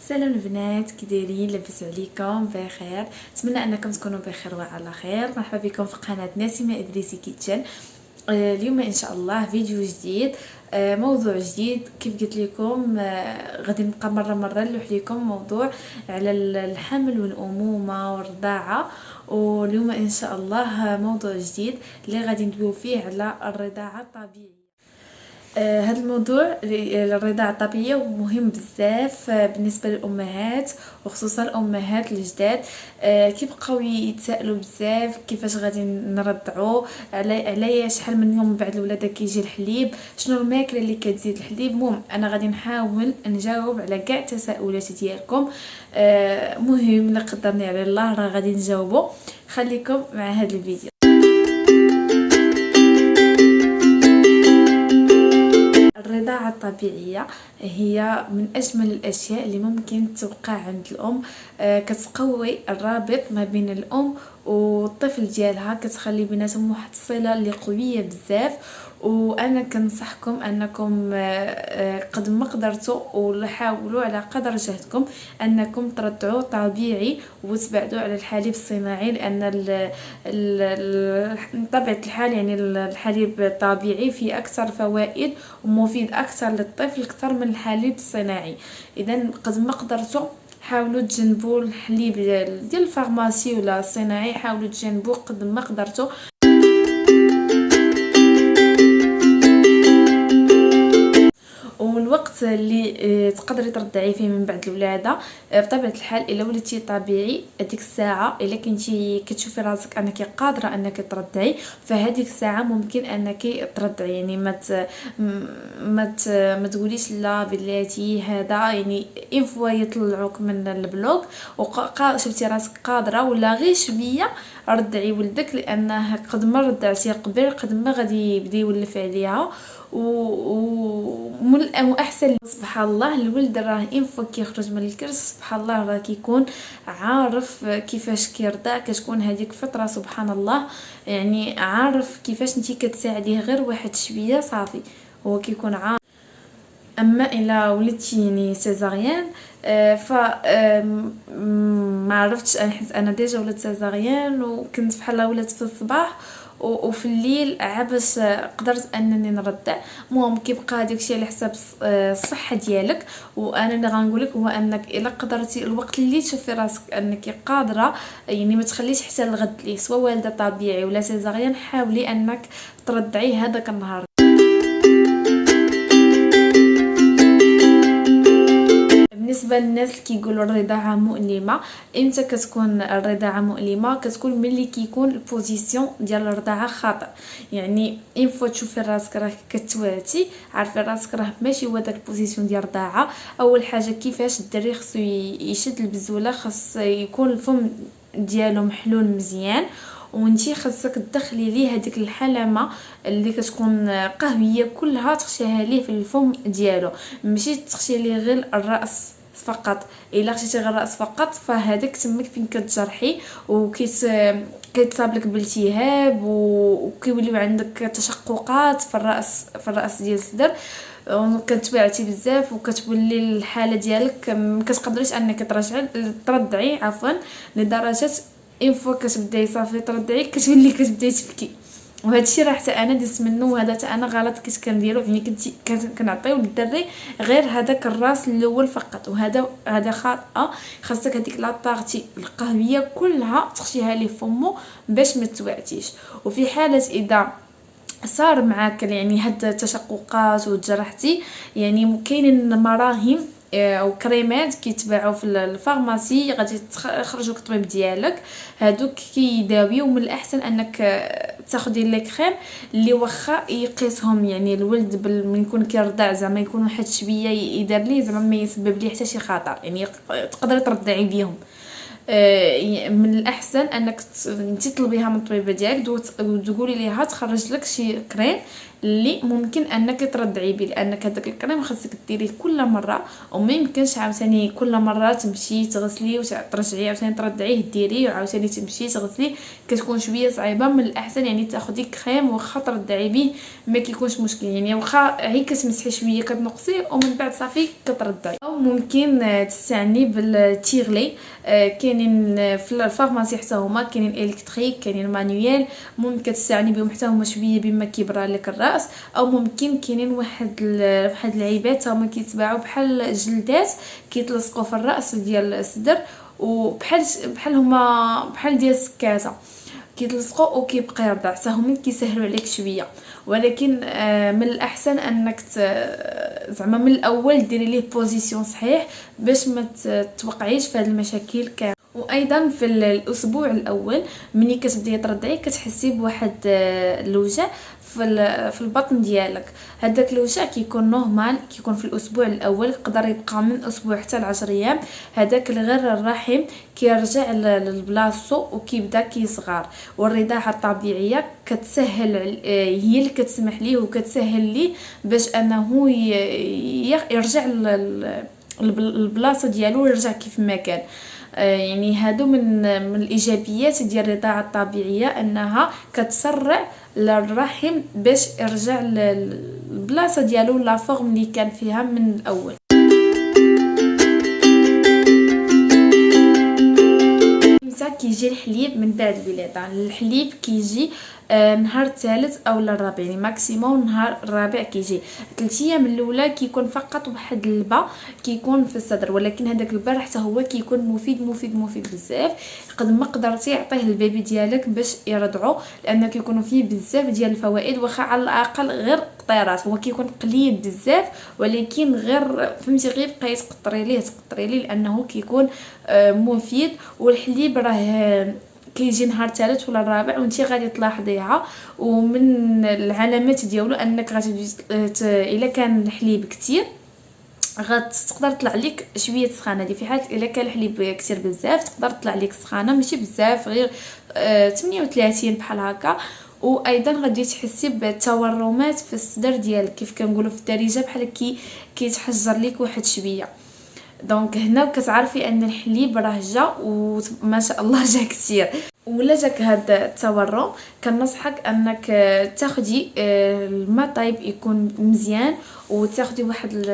سلام البنات، كي دايرين؟ لاباس عليكم؟ بخير، نتمنى انكم تكونوا بخير وعلى خير. مرحبا بكم في قناه نسيمه ادريسي كيتشن. اليوم ان شاء الله فيديو جديد، موضوع جديد. كيف قلت لكم غادي نبقى مره نلوح لكم موضوع على الحمل والامومه والرضاعه. واليوم ان شاء الله موضوع جديد اللي غادي ندويو فيه على الرضاعه الطبيعيه. هذا الموضوع الرضاعة الطبيعية مهم بزاف بالنسبة للأمهات، وخصوصا الأمهات الجداد. كيبقاو يتسائلوا بزاف كيفاش غادي نرضعوا، على شحال من يوم بعد الولاده كيجي الحليب، شنو الماكله اللي كتزيد الحليب. المهم انا غادي نحاول نجاوب على كاع التساؤلات ديالكم. مهم لا قدرني على الله راه غادي نجاوبوا. خليكم مع هذا الفيديو. الرضاعة الطبيعية هي من أجمل الأشياء اللي ممكن توقع عند الأم. كتقوي الرابط ما بين الأم والطفل ديالها، كتخلي بيناتهم واحد الصلة اللي قوية بزاف. وانا كنصحكم انكم قد ما قدرتوا وحاولوا على قدر جهدكم انكم ترضعوا طبيعي وتبعدوا على الحليب الصناعي، لان بطبيعه الحال يعني الحليب الطبيعي فيه اكثر فوائد ومفيد اكثر للطفل اكثر من الحليب الصناعي. اذا قد ما قدرتوا حاولوا تجنبوا الحليب ديال الفارماسي ولا الصناعي، حاولوا تجنبوا قد ما قدرتوا. والوقت اللي تقدري ترضعي فيه من بعد الولاده بطبيعه الحال الا ولدتي طبيعي، هذيك الساعه الا كنتي كتشوفي راسك انك قادره انك ترضعي، فهذيك الساعه ممكن انك ترضعي. يعني ما تقوليش لا بلاتي هذا، يعني ان فوا يطلعوك من البلوك شفتي راسك قادره ولا غير شويه، رضعي ولدك، لانه قد ما رضعتي قبل قد ما غادي يبدا يولف عليها. واحسن سبحان الله الولد راه انفو كيخرج من الكرش سبحان الله راه كيكون عارف كيفاش كيرضع. كتكون هذيك فتره سبحان الله، يعني عارف كيفاش نتي كتساعديه غير واحد شويه صافي هو كيكون عارف. اما الا ولدتي يعني سيزاريان ف ما عرفتش، انا حيت انا ديجا ولدت سيزاريان وكنت بحال ولات في الصباح وفي الليل عبس قدرت انني نرضع. المهم كيبقى داكشي على حساب الصحه ديالك. وانا اللي غنقولك هو انك الا قدرتي الوقت اللي تشوفي راسك انك قادره، يعني ما تخليش حتى الغد ليه سواء والده طبيعي ولا سيزاريان، حاولي انك ترضعي هذاك النهار. بالنسبه للناس اللي كيقولوا الرضاعه مؤلمه، امتى كتكون الرضاعه مؤلمه؟ كتكون ملي كيكون البوزيسيون ديال الرضاعه خاطئ. يعني ان فوا تشوفي راسك راه كتواتي، عارفه راسك راه ماشي هو داك البوزيسيون ديال الرضاعه. اول حاجه كيفاش الدري خصو يشد البزوله، خاص يكون الفم ديالو محلول مزيان، وانتي خاصك تدخلي ليه هذيك الحلمه اللي كتكون قهويه كلها تخشيها ليه في الفم ديالو، ماشي تخشي ليه غير الراس فقط. الا خشيتي غير الراس فقط فهذاك تمك فين كتجرحي كيتصاب لك بالتهاب وكيوليو عندك تشققات في الراس ديال الصدر، وكتبعتي بزاف وكتولي الحاله ديالك ما كتقدريش انك ترضعي لدرجه ان فوا كتبداي صافي ترضعي كتولي كتبداي تبكي. وهذا الشيء راه حتى انا دزت منه، وهذا حتى انا غلط كنت كنديرو. يعني كنعطيو للدري غير هذاك الراس الاول فقط، وهذا خاطئه. خاصك هذيك لا بارتي القهويه كلها تخشيها ليه فمو باش ما توعتيش. وفي حاله اذا صار معاك يعني هاد التشققات وتجرحتي، يعني كاينين مراهم او كريمات كيتباعوا في الفارماسي غادي تخرجوك الطبيب ديالك، هادوك كيداويو. من الاحسن انك تاخدي لي كريم اللي واخا يقيسهم يعني الولد من يكون كيرضع زعما يكون واحد شويه يدار ليه زعما ما يسبب ليه حتى شي خطر، يعني تقدري ترضعي بيهم. من الاحسن انك انت تطلبيها من الطبيبه ديالك وتقولي ليها تخرج لك شي كريم اللي ممكن انك ترضعي به، لانك هذاك الكريم خاصك ديريه كل مره، وما يمكنش عاوتاني كل مره تمشي تغسلي وترجعي عاوتاني ترضعيه ديريه وعاوتاني تمشي تغسلي، كتكون شويه صعيبه. من الاحسن يعني تاخدي كريم واخا ترضعي به ما كيكونش مشكل، يعني واخا غير كتمسحي شويه كتنقصي ومن بعد صافي كترضعي. او ممكن تستعني بالتيغلي، كاينين في الفارماسي حتى هما كاينين الكتريك كاينين مانيوال، ممكن تستعني بهم حتى هما شويه بما كيبرى لك الراس. او ممكن كاينين واحد العيبات هما كيتباعوا بحال جلدات كيتلصقوا في الراس ديال الصدر، وبحال هما بحال ديال السكازه كيتلصقوا وكيبقى يرضع، حتى هما كيسهلوا عليك شويه. ولكن من الاحسن انك زعما من الاول ديري ليه بوزيسيون صحيح باش ما توقعيش في هذه المشاكل كامله. وايضا في الاسبوع الاول ملي كتبداي ترضعي كتحسي بواحد الوجع في البطن ديالك. هذاك الوجع كيكون نورمال، كيكون في الاسبوع الاول، يقدر يبقى من اسبوع حتى ل10 ايام. هذاك غير الرحم كيرجع لبلاصتو وكيبدا كيصغر، والرضاعه الطبيعيه كتسهل هي اللي كتسمح ليه وكتسهل ليه باش انه يرجع البلاصه ديالو ويرجع كيف ما كان. يعني هادو من الايجابيات ديال الرضاعه الطبيعيه، انها كتسرع للرحم باش يرجع للبلاصه ديالو لا فورم اللي كان فيها من الاول. كيجي الحليب من بعد الولاده، الحليب كيجي نهار الثالث او الرابع، يعني ماكسيموم نهار الرابع كيجي. 3 ايام الاولى كيكون فقط واحد البا كيكون في الصدر، ولكن هذاك البا حتى هو كيكون مفيد بزاف. قد ما قدرتي عطيه للبيبي ديالك باش يرضعو، لانه كيكونوا فيه بزاف ديال الفوائد، واخا على الاقل غير قطيرات، هو كيكون قليل بزاف ولكن غير فهمتي غير بقيتي تقطري ليه لانه كيكون مفيد. والحليب راه كيجي نهار الثالث ولا الرابع وانتي غادي تلاحظيها. ومن العلامات ديالو انك غادي الا كان الحليب كتير غتقدر تطلع لك شويه سخانه، دي في حاله الا كان الحليب كتير بزاف تقدر تطلع لك سخانه ماشي بزاف غير 38 بحال هكا. وايضا غادي تحسي بالتورمات في الصدر ديالك كيف كنقولوا في الدارجه بحال كيتحجر لك واحد شويه. دونك هنا كتعرفي ان الحليب راه جا وما شاء الله جا كثير. ولا جاك هذا التورم كنصحك انك تاخدي الماء طايب يكون مزيان، وتاخدي واحد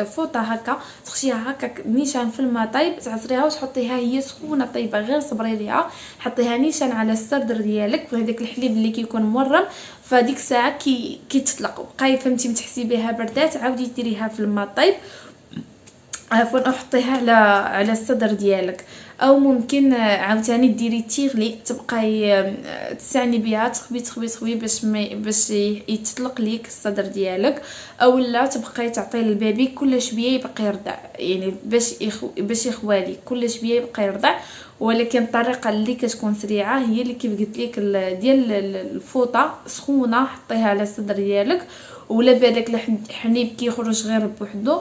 فوطه هكا تخشيها هكا نيشان في الماء طايب، تعصريها وتحطيها هي سخونه طيبه غير صبري ليها، حطيها نيشان على الصدر ديالك وهذاك الحليب اللي كيكون مورم. فديك الساعه كيتطلق بقاي فهمتي متحسي بها بردات، عاودي ديريها في الماء طايب عفوا احطيها على الصدر ديالك. او ممكن عاوتاني ديري تيغلي تبقاي تسعني بها تخبي باش يتطلق ليك الصدر ديالك. او لا تبقاي تعطي للبيبي كل شويه يبقى يرضع، يعني باش يخوالي كل شويه يبقى يرضع. ولكن الطريقه اللي كتكون سريعه هي اللي كيف قلت لك ديال الفوطه سخونه حطيها على الصدر ديالك، ولا بالك الحليب كيخرج غير بوحدو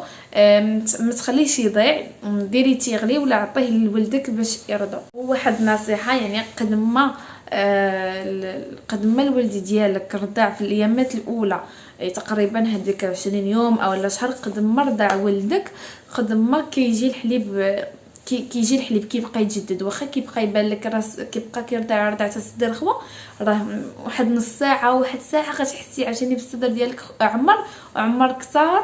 ما تخليش يضيع، ديري تيغلي ولا عطيه لولدك باش يرضع. وواحد نصيحه يعني قد ما الولد ديالك رضع في الايامات الاولى تقريبا هذيك 20 يوم او لا شهر، قد ما رضع ولدك قد ما كيجي الحليب كيبقى يتجدد. واخا كيبقى يبان لك راس كيبقى كيرضع رضعه الصدر خوا، راه واحد نص ساعه واحد ساعه غتحسي عشان بالصدر ديالك عمر كثار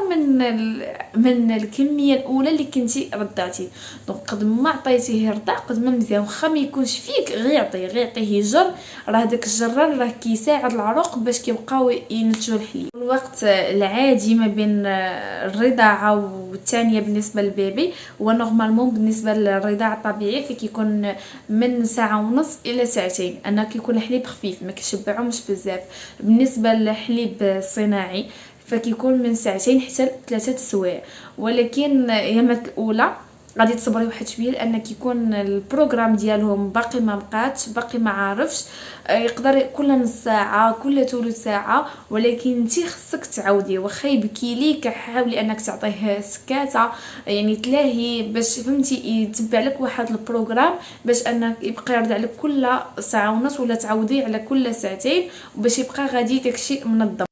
من الكميه الاولى اللي كنتي رضعتي. دونك قد ما عطيتيه يرضع قد ما مزيان، واخا ما يكونش فيك غير عطيه يجر، راه داك الجران راه كيساعد العروق باش كيبقاو ينتجوا الحليب. الوقت العادي ما بين الرضاعه والثانيه بالنسبه للبيبي ونورمالمون بالنسبه للرضاعه الطبيعيه كيكون من ساعه ونص الى ساعتين، انه كيكون الحليب خفيف ما كيشبعهمش بزاف. بالنسبه للحليب الصناعي فكيكون من ساعتين حتى 3 سوايع. ولكن الايامات الاولى غادي تصبري واحد شويه، لان كيكون البروغرام ديالهم باقي ما بقاتش، باقي ما عارفش. يقدر كل نص ساعه كل ثلث ساعه، ولكن انت خصك تعاودي. واخا يبكي ليك حاولي انك تعطيه سكاته، يعني تلاهي باش فهمتي يتبع لك واحد البروغرام، باش انك يبقى يرد عليك كل ساعه ونص، ولا تعاودي على كل ساعتين، باش يبقى غادي داكشي منظم.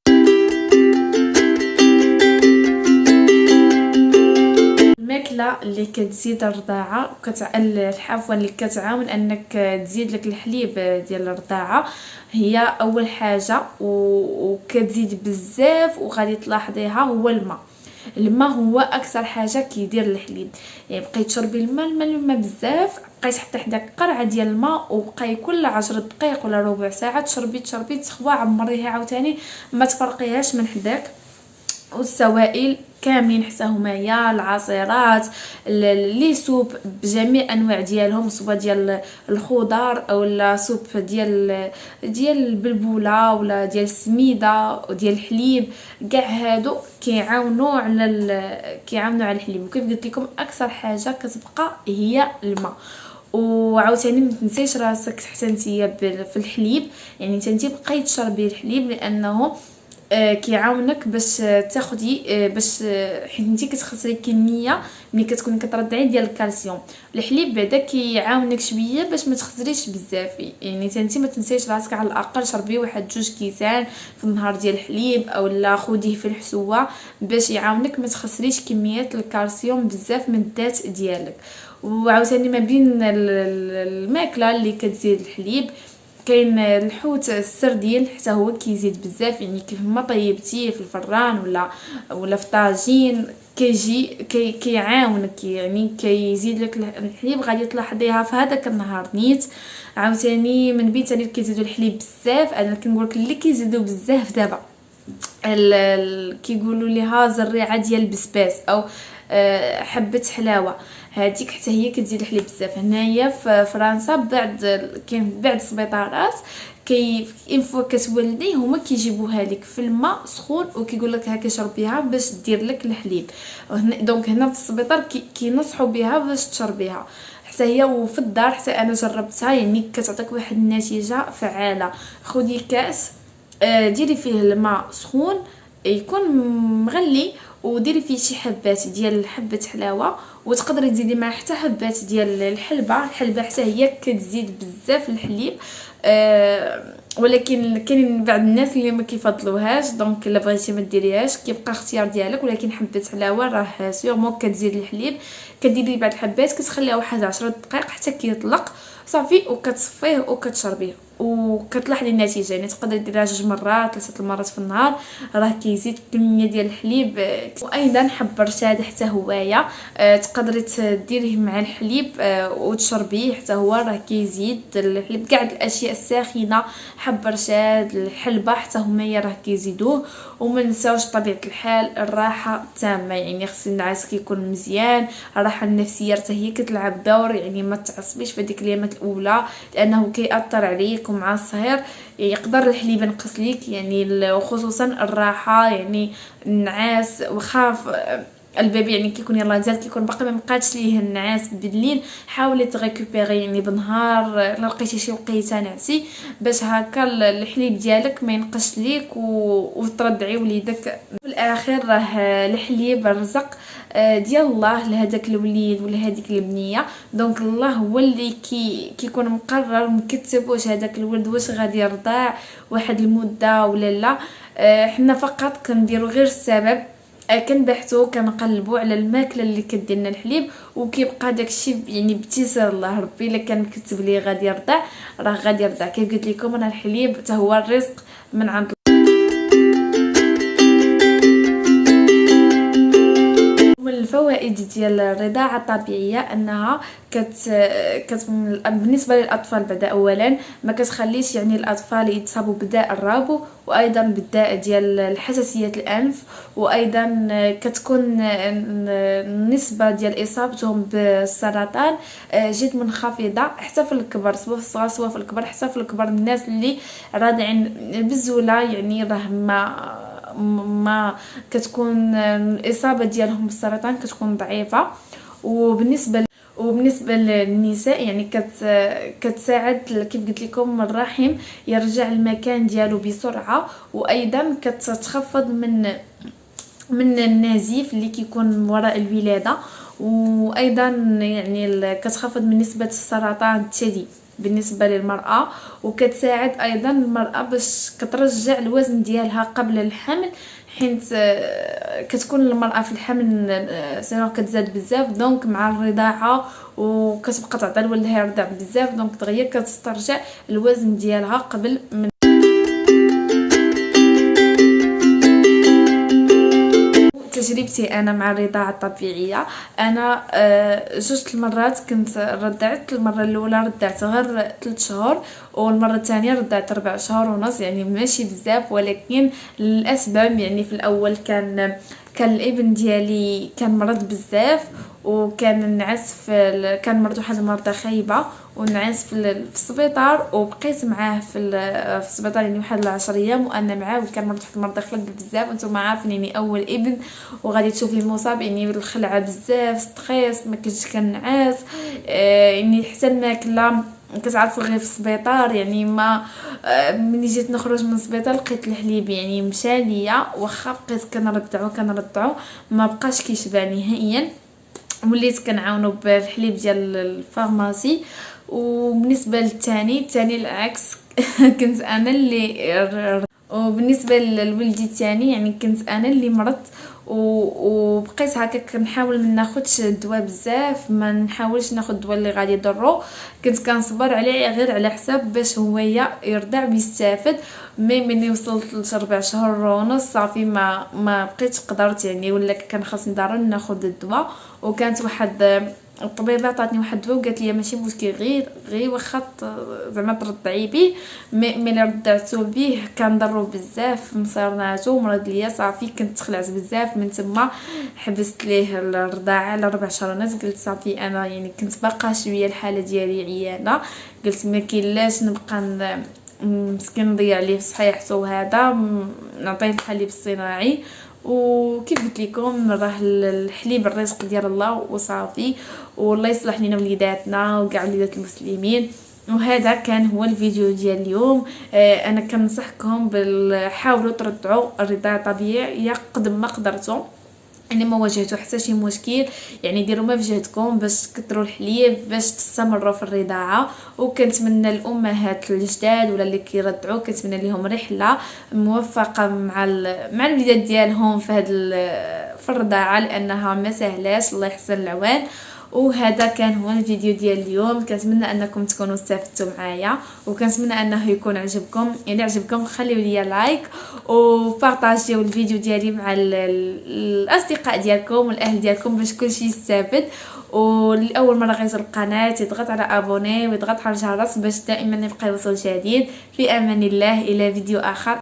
الماكله اللي كتزيد الرضاعه عفوا اللي كتعاون انك تزيد لك الحليب ديال الرضاعه، هي اول حاجه وكتزيد بزاف وغادي تلاحظيها هو الماء. الماء هو اكثر حاجه كيدير الحليب. يعني بقيت تشربي الماء بزاف، بقيت حتى حداك قرعه ديال الماء، وبقاي كل 10 دقائق ولا ربع ساعه تشربي تخوا، عمريها عاوتاني ما تفرقيهاش من حداك. والسوائل كاملين حتى هما، يا العصيرات، لي سوب بجميع انواع ديالهم، سوب ديال الخضر او لا سوب ديال البلبوله ولا ديال السميده وديال الحليب، كاع هادو كيعاونوا على الحليب. وكيف قلت لكم اكثر حاجه كتبقى هي الماء. وعاوتاني ما تنسيش راسك حتى نتيا في الحليب، يعني انت بقاي تشربي الحليب، لانه كيعاونك باش تاخدي باش حيت انت كتخسري كميه ملي كتكوني كترضعي ديال الكالسيوم. الحليب بعدا كيعاونك شويه باش ما تخسريش بزاف، يعني انت ما تنسيش راسك على الاقل شربي واحد 2 كيسان في النهار ديال الحليب، او لا خديه في الحسوه باش يعاونك ما تخسريش كميات الكالسيوم بزاف من الذات ديالك. وعاوتاني ما بين الماكله اللي كتزيد الحليب كاين الحوت السردين، حتى هو كيزيد بزاف، يعني كيف ما طيبتيه في الفران ولا في طاجين كيجي كيعاونك، يعني كيزيد لك الحليب. غادي تلاحظيها في هذاك النهار نيت. عاوتاني من بين تاني كيزيدوا الحليب بزاف، انا كنقول لك اللي كيزيدوا بزاف دابا كيقولوا ليها زريعه ديال البسباس او حبه حلاوه، هذيك حتى هي كتزيد الحليب بزاف. هنايا في فرنسا كاين بعض السبيطارات انفو كتولدي هما كيجيبوها لك في الماء سخون، وكيقول لك ها كيشربيها باش دير لك الحليب. دونك هنا في السبيطار كينصحوا بها باش تشربيها حتى هي. وفي الدار حتى انا جربتها، يعني كتعطيك واحد النتيجه فعاله. خدي كاس ديري فيه الماء سخون يكون مغلي، وديري فيه شي حبات ديال حبه حلاوه، وتقدري تزيدي معاه حتى حبات ديال الحلبه حتى هي كتزيد بزاف الحليب. ولكن كاين بعض الناس اللي ما كيفضلوهاش، دونك الا بغيتي ما ديريهاش، كيبقى اختيار ديالك. ولكن حبه حلاوه راه سيغمون كتزيد الحليب. كديري بعض الحبات كتخليها واحد 10 دقائق حتى كيطلق صافي، وكتصفيه وكتشربيه، وكتلاحظي النتيجه. يعني تقدري ديريها 2 مرات 3 المرات في النهار، راه كيزيد كميه ديال الحليب. وايضا حب رشاد حتى هوايه تقدري ديريه مع الحليب وتشربيه، حتى هو راه كيزيد الحليب. كاع الاشياء الساخنه حب رشاد الحلبه حتى هما راه كيزيدوه. وما نساوش طبيعه الحال الراحه التامه، يعني خص النعاس كيكون مزيان، الراحه النفسيه حتى هي كتلعب دور. يعني ما تعصبيش في ديك الايامات الاولى، لانه كيأثر عليك. ومع الصهير يقدر الحليب ينقص ليك، يعني وخصوصا الراحه، يعني النعاس. وخاف البيبي يعني كيكون يلاه زاد كيكون باقي ما بقاتش ليه النعاس بالليل، حاولي تريكوبيري يعني بالنهار الا لقيتي شي وقيته نعسي، باش هكا الحليب ديالك ما ينقصش ليك وترضعي وليدك. في الاخير راه الحليب الرزق ديال الله لهداك الوليد ولا هذيك البنيه. دونك الله هو اللي كيكون مقرر مكتب واش هذاك الولد واش غادي يرضع واحد المده ولا لا. حنا فقط كنديروا غير السبب، كنبحثوا كنقلبوا على الماكله اللي كدير لنا الحليب، وكيبقى داكشي يعني بتيسير الله. ربي الا كان كتب لي غادي يرضع راه غادي يرضع. كيف قلت لكم راه الحليب حتى هو الرزق من عند. من الفوائد ديال الرضاعه الطبيعيه انها بالنسبه للاطفال بعدا اولا ما كتخليش يعني الاطفال يتصابوا بداء الربو، وايضا بالداء ديال الحساسيه الانف، وايضا كتكون النسبه ديال اصابتهم بالسرطان جد منخفضه حتى في الكبر، سواء في الصغار سواء في الكبر. حتى في الكبر الناس اللي رادعين بالزوله يعني راه ما كتكون الاصابه ديالهم بالسرطان كتكون ضعيفه. وبالنسبه للنساء يعني كتساعد كيف قلت لكم الرحم يرجع المكان ديالو بسرعه، وايضا كتخفض من النزيف اللي كيكون وراء الولاده، وايضا يعني كتخفض من نسبه السرطان الثدي بالنسبه للمراه، وكتساعد ايضا المراه باش كترجع الوزن ديالها قبل الحمل، حيت كتكون المراه في الحمل سيرو كتزاد بزاف، دونك مع الرضاعه وكتبقى تعطي لولدها يرضع بزاف، دونك دغيا كتسترجع الوزن ديالها قبل من تجربتي انا مع الرضاعه الطبيعيه. انا جوج المرات كنت رضعت. المره الاولى رضعت غير 3 شهور، والمره الثانيه رضعت 4 شهور ونص، يعني ماشي بزاف، ولكن الاسباب يعني في الاول كان الابن ديالي كان مرض بزاف، وكان نعس كان مرض واحد المرضى خايبه، ونعس في السبيطار، وبقيت معاه في السبيطار يعني واحد 10 ايام وانا معاه، وكان مرض واحد المرضى خلق بزاف. وانتم عارفين يعني اول ابن وغادي تشوفي مصاب يعني بالخلعه بزاف، ستريس، ما كنتش كنعس، يعني حتى الماكله كتعرفوا غير في السبيطار، يعني ما ملي جيت نخرج من السبيطار لقيت الحليب يعني مشى ليا، واخا بقيت كنرضعو ما بقاش كيشبع نهائيا، وليت كنعاونو بالحليب ديال الفارماسي. وبالنسبه الثاني العكس كنت انا اللي وبالنسبه للولدي الثاني يعني كنت انا اللي مرضت، وبقيت هكا كنحاول ما ناخذش الدواء بزاف، ما نحاولش ناخذ الدواء اللي غادي يضرو، كنت كنصبر عليه غير على حساب باش هو يرضع ويستافد. ملي وصلت ل 4 شهور ونص صافي ما بقيتش قدرت يعني، ولا كان خاصني ضروري ناخذ الدواء. وكانت واحد الطبيبه عطاتني واحد الدواء وقالت لي ماشي مشكل، غير واخا زعما ترضعي به. ملي رضعتو به كان ضرو بزاف، مصيرناتو ومرض ليا، صافي كنت تخلعت بزاف. من تما حبست ليه الرضاعه على 4 شهور ونص. قلت صافي انا يعني كنت باقا شويه الحاله ديالي عيانه، قلت ما كاينلاش نبقى مسكين نضيع عليه في صحيحته، وهذا نعطيه الحليب الصناعي. وكيف قلت لكم راه الحليب الرزق ديال الله وصافي، والله يصلح لينا وليداتنا وكاع وليدات المسلمين. وهذا كان هو الفيديو ديال اليوم. انا كنصحكم حاولوا ترضعوا الرضاعه الطبيعيه قد ما قدرتوا، يعني ما واجهتوا حتى شي مشكل، يعني ديروا ما في جهدكم باش تكثروا الحليب باش تستمروا في الرضاعه. وكنتمنى الامهات الجداد ولا اللي كيرضعوا كنتمنى لهم رحله موفقه مع الوليدات ديالهم في الرضاعه، لانها ما سهلاش، الله يحسن العوان. وهذا كان هو الفيديو ديال اليوم، كنتمنى انكم تكونوا استفدتوا معايا، وكنتمنى انه يكون عجبكم. الى عجبكم خليوا لي لايك وبارطاجيو الفيديو ديالي مع الاصدقاء ديالكم والاهل ديالكم باش كلشي يستافد. والاول مره غيزور القناه يضغط على ابوني ويضغط على الجرس باش دائما يبقى يوصل جديد. في امان الله، الى فيديو اخر.